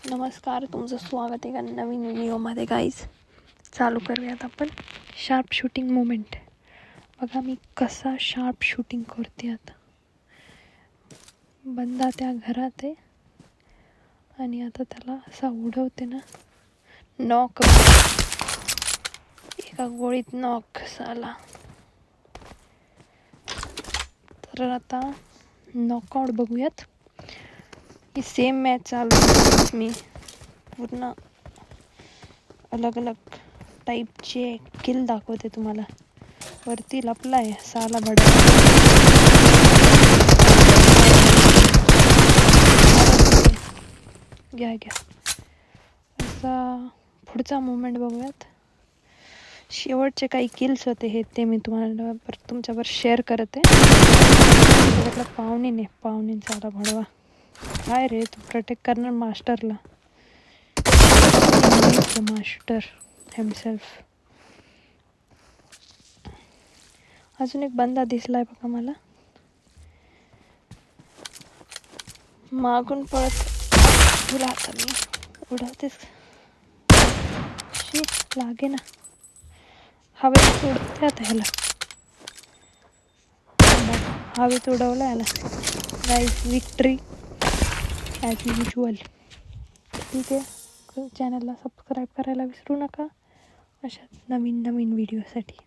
नमस्कार, तुमचं स्वागत आहे का नवीन व्हिडिओमध्ये गाईज. चालू करूयात आपण शार्प शूटिंग मोमेंट. बघा मी कसा शार्प शूटिंग करते. आता बंदा त्या घरात आहे आणि आता त्याला असा उडवते ना, नॉक, एका गोळीत नॉक झाला. तर आता नॉकआउट बघूयात. ही सेम मॅच चालू आहे. मी पूर्ण अलग अलग टाईपचे किल दाखवते तुम्हाला. वरती लपलाय साला बडा. घ्या असा पुढचा मुवमेंट बघूयात. शेवटचे काही किल्स होते हे ते मी तुम्हाला तुमच्यावर शेअर करते. त्याच्याकडे पाहुणीचा आला भडवा. काय रे, तू प्रोटेक्ट करणार मास्टरला. Master himself. अजून एक बंदा दिसलाय बघा मला. मागून पळत तुला आता मी उडवतेच. लागे ना, हवेत उडते आता ह्याला. हवेत उडवलं याला. Guys, victory as usual. ठीक आहे, चॅनलला सबस्क्राईब करायला विसरू नका अशा नवीन व्हिडिओसाठी.